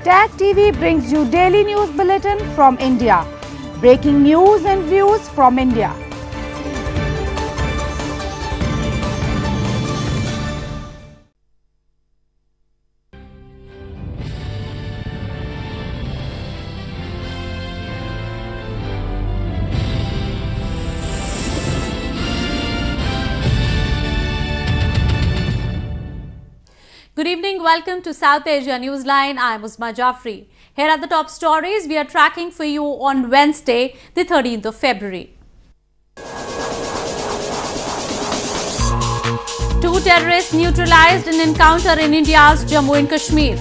Tag TV brings you daily news bulletin from India. Breaking news and views from India. Good evening, welcome to South Asia Newsline. I'm Uzma Jafri. Here are the top stories we are tracking for you on Wednesday, the 13th of February. Two terrorists neutralized in encounter in India's Jammu and Kashmir.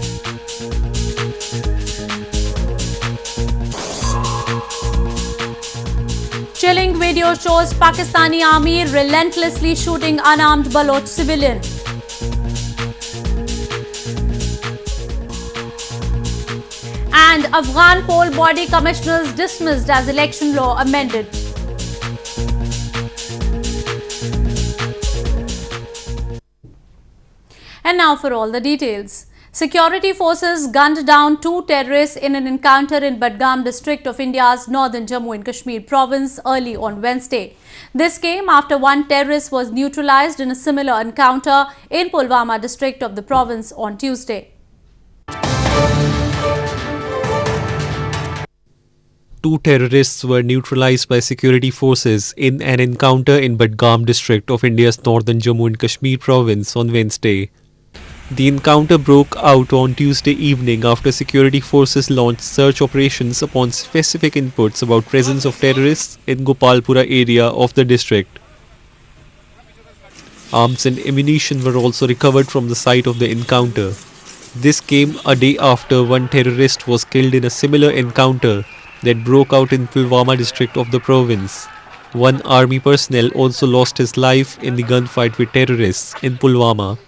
Chilling video shows Pakistani army relentlessly shooting unarmed Baloch civilian. And Afghan poll body commissioners dismissed as election law amended. And now for all the details. Security forces gunned down two terrorists in an encounter in Budgam district of India's northern Jammu and Kashmir province early on Wednesday. This came after one terrorist was neutralized in a similar encounter in Pulwama district of the province on Tuesday. Two terrorists were neutralized by security forces in an encounter in Budgam district of India's northern Jammu and Kashmir province on Wednesday. The encounter broke out on Tuesday evening after security forces launched search operations upon specific inputs about presence of terrorists in Gopalpura area of the district. Arms and ammunition were also recovered from the site of the encounter. This came a day after one terrorist was killed in a similar encounter that broke out in Pulwama district of the province. One army personnel also lost his life in the gunfight with terrorists in Pulwama.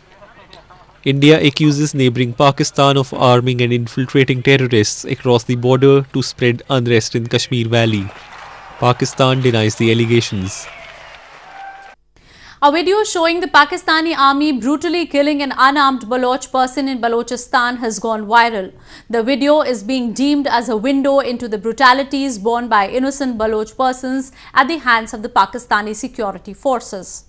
India accuses neighbouring Pakistan of arming and infiltrating terrorists across the border to spread unrest in Kashmir Valley. Pakistan denies the allegations. A video showing the Pakistani army brutally killing an unarmed Baloch person in Balochistan has gone viral. The video is being deemed as a window into the brutalities borne by innocent Baloch persons at the hands of the Pakistani security forces.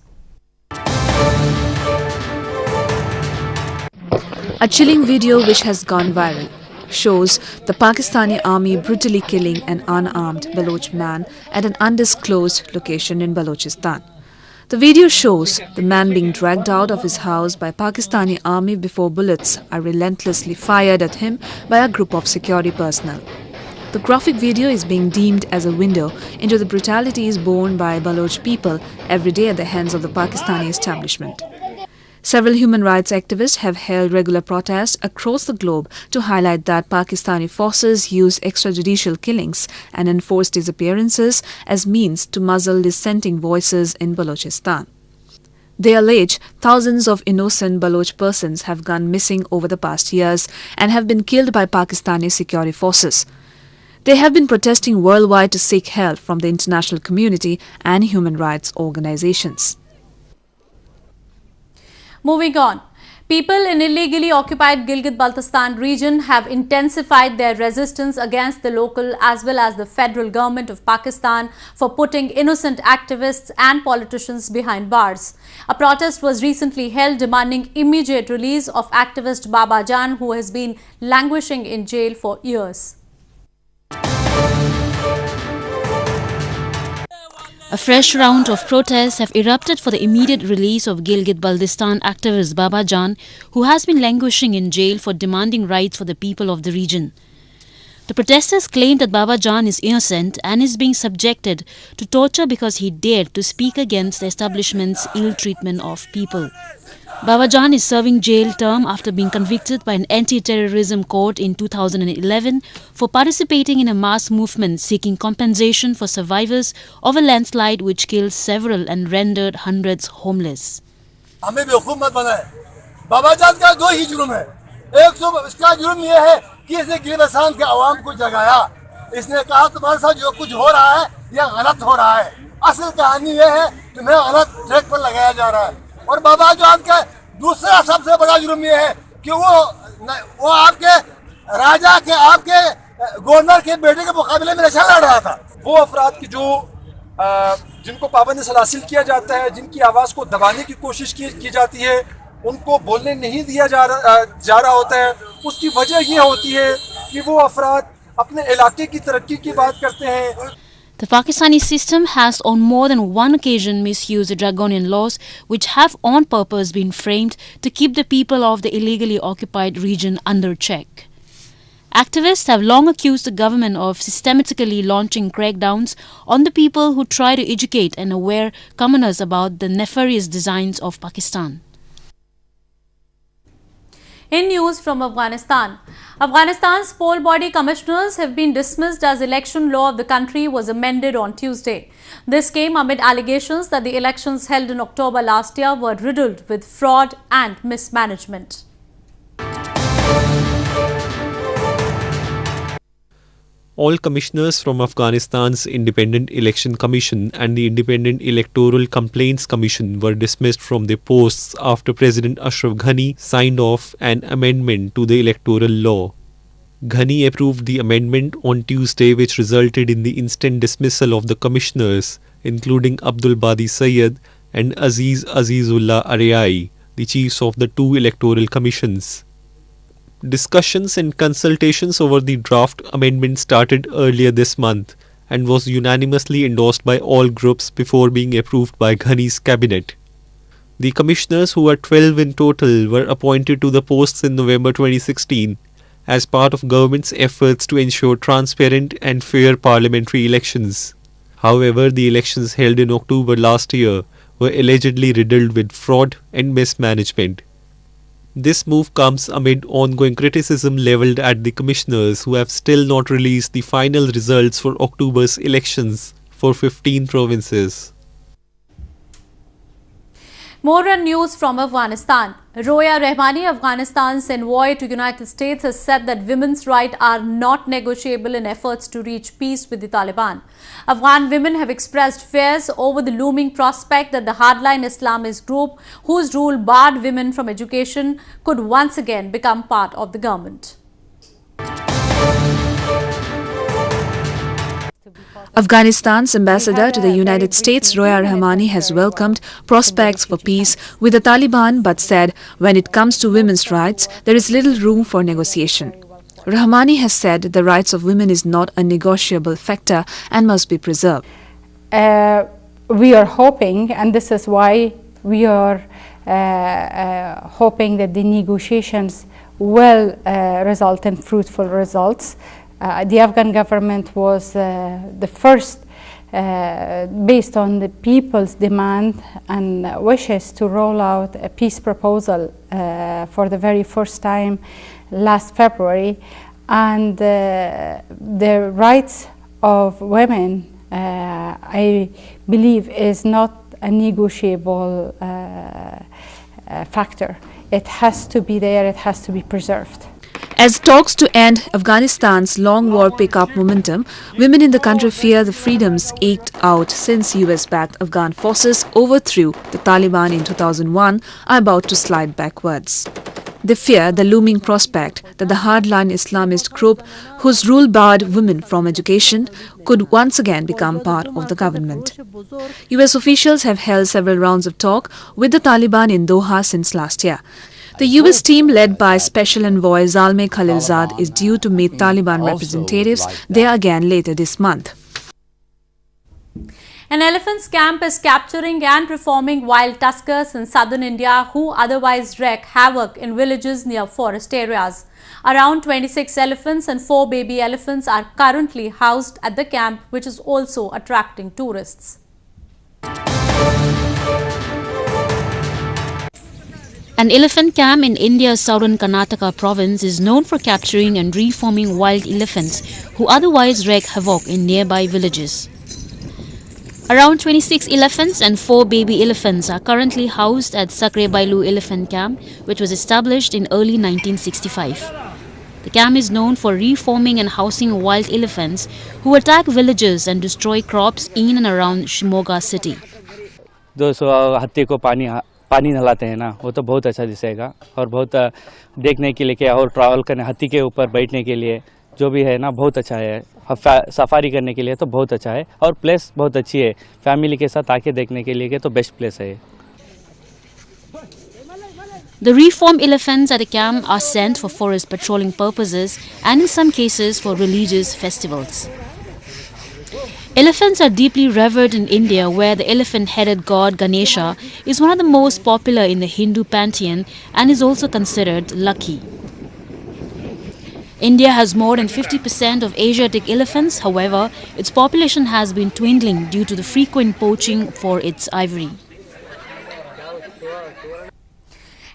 A chilling video which has gone viral shows the Pakistani army brutally killing an unarmed Baloch man at an undisclosed location in Balochistan. The video shows the man being dragged out of his house by Pakistani army before bullets are relentlessly fired at him by a group of security personnel. The graphic video is being deemed as a window into the brutalities borne by Baloch people every day at the hands of the Pakistani establishment. Several human rights activists have held regular protests across the globe to highlight that Pakistani forces use extrajudicial killings and enforced disappearances as means to muzzle dissenting voices in Balochistan. They allege thousands of innocent Baloch persons have gone missing over the past years and have been killed by Pakistani security forces. They have been protesting worldwide to seek help from the international community and human rights organizations. Moving on, people in illegally occupied Gilgit-Baltistan region have intensified their resistance against the local as well as the federal government of Pakistan for putting innocent activists and politicians behind bars. A protest was recently held demanding immediate release of activist Baba Jan, who has been languishing in jail for years. A fresh round of protests have erupted for the immediate release of Gilgit-Baltistan activist Baba Jan, who has been languishing in jail for demanding rights for the people of the region. The protesters claim that Baba Jan is innocent and is being subjected to torture because he dared to speak against the establishment's ill treatment of people. Baba Jan is serving jail term after being convicted by an anti-terrorism court in 2011 for participating in a mass movement seeking compensation for survivors of a landslide which killed several and rendered hundreds homeless. हमें बेवकूफ मत बनाए। बाबा जान का दो ही जुर्म है। एक तो इसका जुर्म ये है कि इसने गिरबसान के आवाम को जगाया। इसने कहा तुम्हारे साथ जो कुछ हो रहा है यह गलत हो रहा है। असल कहानी ये है तुम्हें गलत ट्रैक पर लगाया जा रहा है। और बाबा जान का दूसरा सबसे बड़ा जुर्म ये है कि वो आपके राजा के आपके गवर्नर के बेटे के मुकाबले में इलेक्शन लड़ रहा था। वो अफराद की जो जिनको पाबंद सलासिल किया जाता है, जिनकी आवाज़ को दबाने की कोशिश की जाती है, उनको बोलने नहीं दिया जा रहा होता है। उसकी वजह ये होती है कि वो अफराद अपने इलाके की तरक्की की बात करते हैं। The Pakistani system has on more than one occasion misused the draconian laws which have on purpose been framed to keep the people of the illegally occupied region under check. Activists have long accused the government of systematically launching crackdowns on the people who try to educate and aware commoners about the nefarious designs of Pakistan. In news from Afghanistan, Afghanistan's poll body commissioners have been dismissed as election law of the country was amended on Tuesday. This came amid allegations that the elections held in October last year were riddled with fraud and mismanagement. All commissioners from Afghanistan's Independent Election Commission and the Independent Electoral Complaints Commission were dismissed from their posts after President Ashraf Ghani signed off an amendment to the electoral law. Ghani approved the amendment on Tuesday, which resulted in the instant dismissal of the commissioners, including Abdul Badi Sayyid and Azizullah Ariyai, the chiefs of the two electoral commissions. Discussions and consultations over the draft amendment started earlier this month and was unanimously endorsed by all groups before being approved by Ghani's cabinet. The commissioners, who are 12 in total, were appointed to the posts in November 2016 as part of government's efforts to ensure transparent and fair parliamentary elections. However, the elections held in October last year were allegedly riddled with fraud and mismanagement. This move comes amid ongoing criticism levelled at the commissioners, who have still not released the final results for October's elections for 15 provinces. More on news from Afghanistan. Roya Rahmani, Afghanistan's envoy to United States, has said that women's rights are not negotiable in efforts to reach peace with the Taliban. Afghan women have expressed fears over the looming prospect that the hardline Islamist group, whose rule barred women from education, could once again become part of the government. Afghanistan's ambassador to the United States, Roya Rahmani, has welcomed prospects for peace with the Taliban but said when it comes to women's rights, there is little room for negotiation. Rahmani has said the rights of women is not a negotiable factor and must be preserved. We are hoping, and this is why we are hoping that the negotiations will result in fruitful results. The Afghan government was the first, based on the people's demand and wishes, to roll out a peace proposal for the very first time last February. And the rights of women, I believe, is not a negotiable factor. It has to be there, it has to be preserved. As talks to end Afghanistan's long war pick up momentum, women in the country fear the freedoms eked out since US-backed Afghan forces overthrew the Taliban in 2001 are about to slide backwards. They fear the looming prospect that the hardline Islamist group, whose rule barred women from education, could once again become part of the government. US officials have held several rounds of talk with the Taliban in Doha since last year. The US team, led by Special Envoy Zalmay Khalilzad, is due to meet Taliban representatives there again later this month. An elephant's camp is capturing and reforming wild tuskers in southern India who otherwise wreak havoc in villages near forest areas. Around 26 elephants and 4 baby elephants are currently housed at the camp, which is also attracting tourists. An elephant camp in India's southern Karnataka province is known for capturing and reforming wild elephants who otherwise wreak havoc in nearby villages. Around 26 elephants and 4 baby elephants are currently housed at Sakrebailu Elephant Camp, which was established in early 1965. The camp is known for reforming and housing wild elephants who attack villages and destroy crops in and around Shimoga city. 200 हाथी को पानी पानी नहलाते हैं ना, वो तो बहुत अच्छा दिखेगा और बहुत देखने के लिए क्या और ट्रैवल करने हाथी के ऊपर बैठने के लिए जो भी है ना बहुत अच्छा है, सफारी करने के लिए तो बहुत अच्छा है और प्लेस बहुत अच्छी है, फैमिली के साथ आके देखने के लिए तो बेस्ट प्लेस है। The reformed elephants at the camp are sent for forest patrolling purposes and in some cases for religious festivals. Elephants are deeply revered in India, where the elephant-headed god Ganesha is one of the most popular in the Hindu pantheon and is also considered lucky. India has more than 50% of Asiatic elephants. However, its population has been dwindling due to the frequent poaching for its ivory.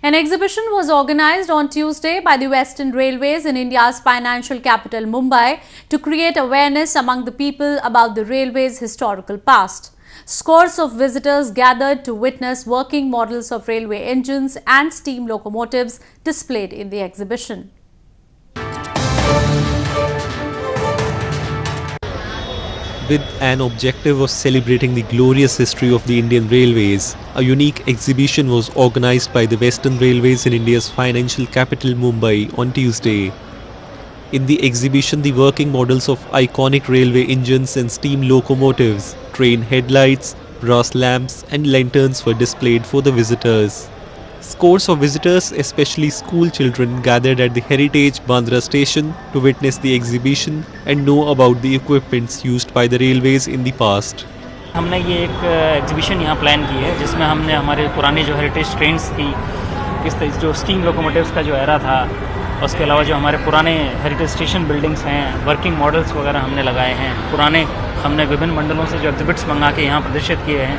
An exhibition was organized on Tuesday by the Western Railways in India's financial capital Mumbai to create awareness among the people about the railway's historical past. Scores of visitors gathered to witness working models of railway engines and steam locomotives displayed in the exhibition. With an objective of celebrating the glorious history of the Indian Railways, a unique exhibition was organized by the Western Railways in India's financial capital Mumbai on Tuesday. In the exhibition, the working models of iconic railway engines and steam locomotives, train headlights, brass lamps and lanterns were displayed for the visitors. Scores of visitors, especially school children, gathered at the Heritage Bandra station to witness the exhibition and know about the equipments used by the railways in the past. हमने ये एक exhibition यहाँ plan की है जिसमें हमने हमारे पुराने जो हेरिटेज ट्रेन्स की जो स्टीम लोकोमोटिव्स का जो एरा था, उसके अलावा जो हमारे पुराने हेरिटेज स्टेशन बिल्डिंग्स हैं, वर्किंग मॉडल्स वगैरह हमने लगाए हैं। पुराने हमने विभिन्न मंडलों से जो एग्जिबिट्स मंगा के यहाँ प्रदर्शित किए हैं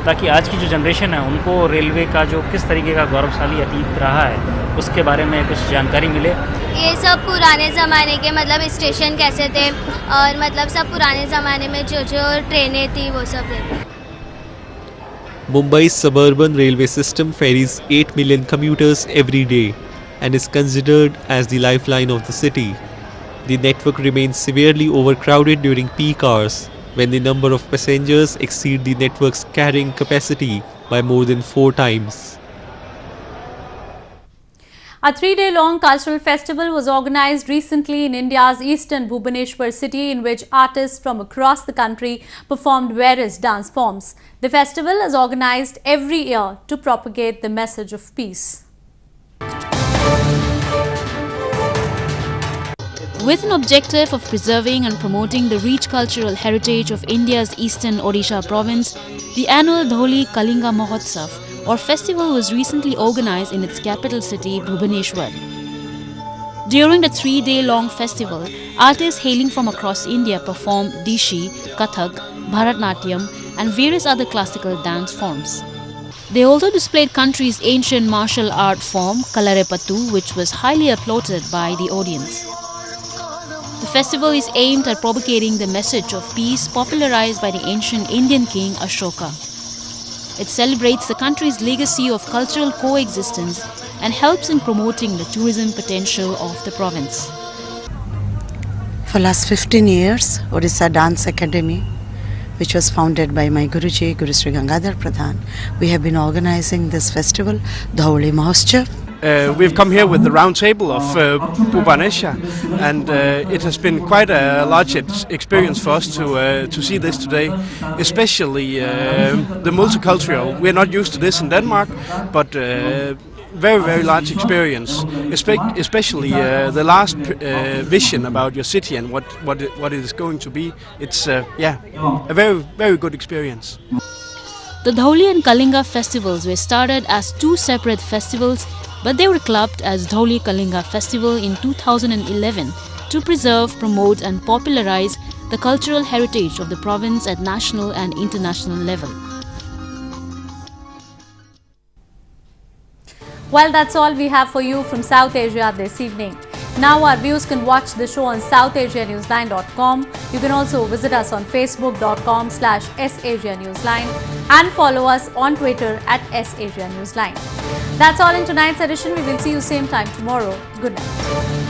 ताकि आज की जो जनरेशन है उनको रेलवे का जो किस तरीके का गौरवशाली अतीत रहा है उसके बारे में कुछ जानकारी मिले। ये सब पुराने ज़माने के मतलब स्टेशन कैसे थे और मतलब सब पुराने ज़माने में जो ट्रेनें थी वो सब थे। Mumbai's suburban railway system ferries 8 million commuters every day and is considered as the lifeline of the city. The network remains severely overcrowded during peak hours, when the number of passengers exceed the network's carrying capacity by more than 4 times. A 3-day-long cultural festival was organized recently in India's eastern Bhubaneswar city, in which artists from across the country performed various dance forms. The festival is organized every year to propagate the message of peace. With an objective of preserving and promoting the rich cultural heritage of India's eastern Odisha province, the annual Dholi Kalinga Mahotsav or festival was recently organized in its capital city, Bhubaneswar. During the 3-day-long festival, artists hailing from across India performed Dishi, Kathak, Bharatnatyam and various other classical dance forms. They also displayed country's ancient martial art form, Kalarepattu, which was highly applauded by the audience. The festival is aimed at propagating the message of peace popularized by the ancient Indian king Ashoka. It celebrates the country's legacy of cultural coexistence and helps in promoting the tourism potential of the province. For last 15 years, Odisha Dance Academy, which was founded by my Guruji, Guru Sri Gangadhar Pradhan, we have been organizing this festival, Dholi Mahotsav. We've come here with the round table of Bhubaneswar, and it has been quite a large experience for us to see this today, especially the multicultural. We're not used to this in Denmark, but very, very large experience, especially the last vision about your city and what it is going to be. It's a very, very good experience. The Dholi and Kalinga festivals were started as 2 separate festivals, but they were clubbed as Dholi Kalinga Festival in 2011 to preserve, promote and popularize the cultural heritage of the province at national and international level. Well, that's all we have for you from South Asia this evening. Now our viewers can watch the show on SouthAsiaNewsline.com. You can also visit us on Facebook.com/SAsiaNewsline and follow us on Twitter @SAsiaNewsline. That's all in tonight's edition. We will see you same time tomorrow. Good night.